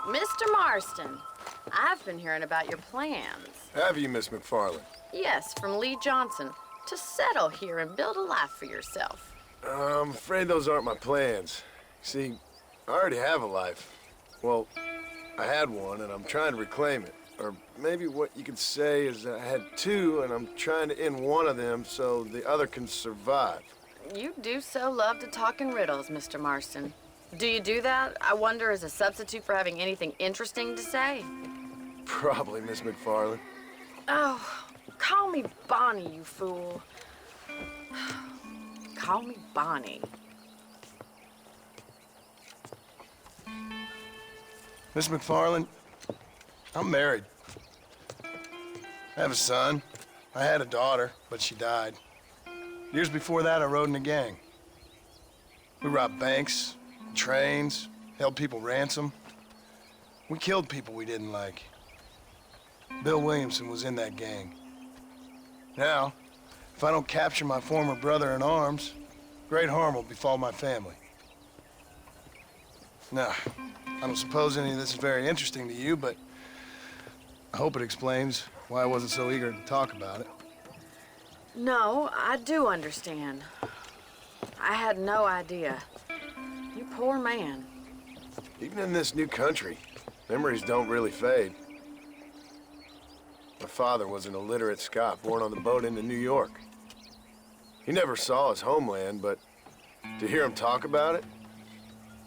Mr. Marston, I've been hearing about your plans. Have you, Miss McFarland? Yes, from Lee Johnson, to settle here and build a life for yourself. I'm afraid those aren't my plans. See, I already have a life. Well, I had one, and I'm trying to reclaim it. Or maybe what you could say is I had two, and I'm trying to end one of them so the other can survive. You do so love to talk in riddles, Mr. Marston. Do you do that, I wonder, as a substitute for having anything interesting to say? Probably, Miss McFarland. Oh, call me Bonnie, you fool. Call me Bonnie. Miss McFarland, I'm married. I have a son. I had a daughter, but she died. Years before that, I rode in a gang. We robbed banks, trains, held people ransom. We killed people we didn't like. Bill Williamson was in that gang. Now, if I don't capture my former brother in arms, great harm will befall my family. Now, I don't suppose any of this is very interesting to you, but I hope it explains why I wasn't so eager to talk about it. No, I do understand. I had no idea. You poor man. Even in this new country, memories don't really fade. My father was an illiterate Scot born on the boat into New York. He never saw his homeland, but to hear him talk about it,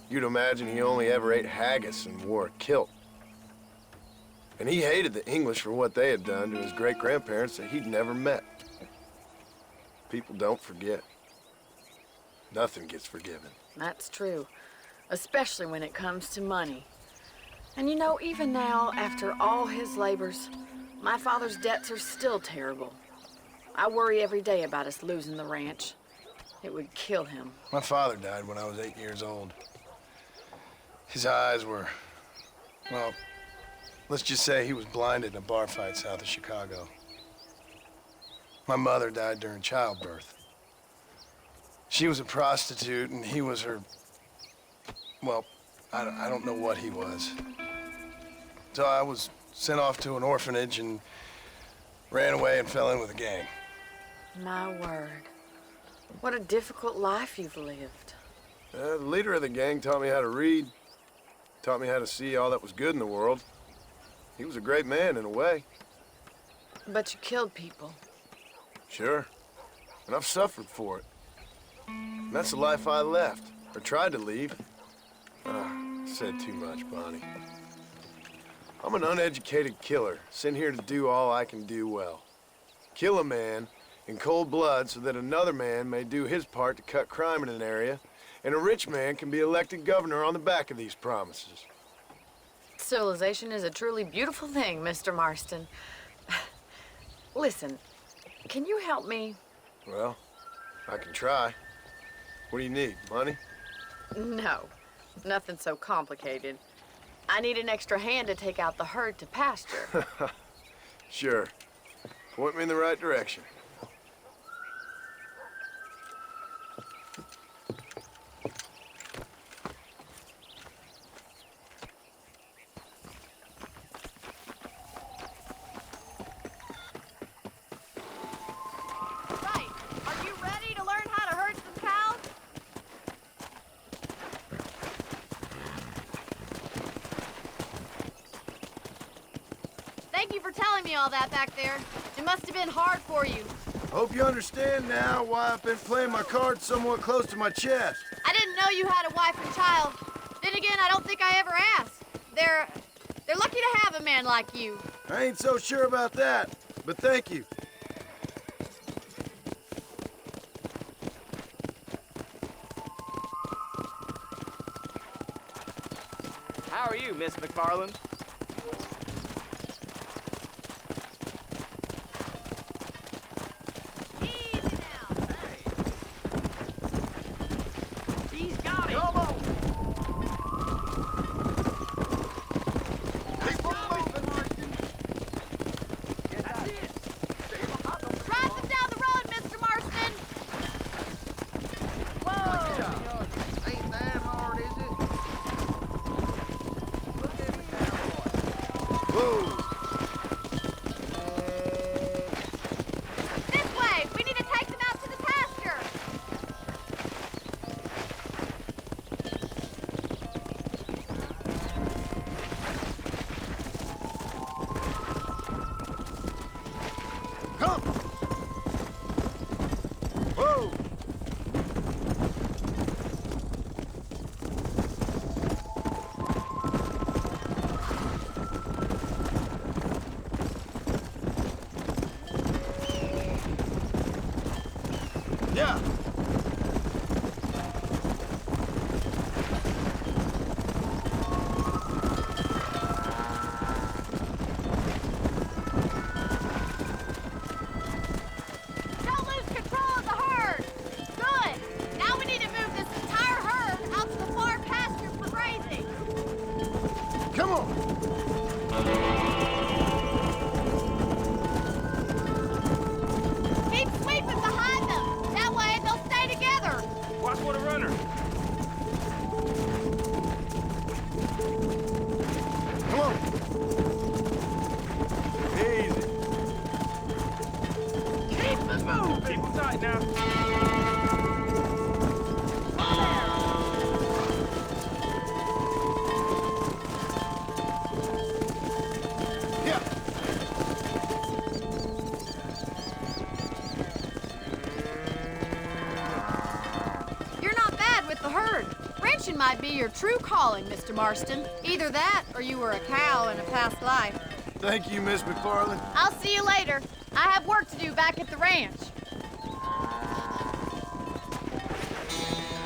you'd imagine he only ever ate haggis and wore a kilt. And he hated the English for what they had done to his great-grandparents that he'd never met. People don't forget. Nothing gets forgiven. That's true, especially when it comes to money. And you know, even now, after all his labors, my father's debts are still terrible. I worry every day about us losing the ranch. It would kill him. My father died when I was 8 years old. His eyes were, well, let's just say he was blinded in a bar fight south of Chicago. My mother died during childbirth. She was a prostitute, and he was her, well, I don't know what he was. So I was sent off to an orphanage and ran away and fell in with a gang. My word. What a difficult life you've lived. The leader of the gang taught me how to read, taught me how to see all that was good in the world. He was a great man in a way. But you killed people. Sure. And I've suffered for it. And that's the life I left, or tried to leave. Said too much, Bonnie. I'm an uneducated killer, sent here to do all I can do well. Kill a man in cold blood so that another man may do his part to cut crime in an area, and a rich man can be elected governor on the back of these promises. Civilization is a truly beautiful thing, Mr. Marston. Listen, can you help me? Well, I can try. What do you need, money? No, nothing so complicated. I need an extra hand to take out the herd to pasture. Sure. Point me in the right direction. Right. Are you ready to learn how to herd some cows? Thank you for telling me all that back there. It must have been hard for you. Hope you understand now why I've been playing my cards somewhat close to my chest. I didn't know you had a wife and child. Then again, I don't think I ever asked. They're lucky to have a man like you. I ain't so sure about that, but thank you. How are you, Miss McFarland? Easy now. He's got it! Come on! That's it! Drive them down the road, Mr. Marston. Whoa! Ain't that hard, is it? Look at me Watch for the runner. Come on. Easy. Keep it moving. Keep them tight now. Yeah. You're not bad with the herd. Ranching might be your true calling, Mr. Marston. Either that, or you were a cow in a past life. Thank you, Miss McFarland. I'll see you later. I have work to do back at the ranch.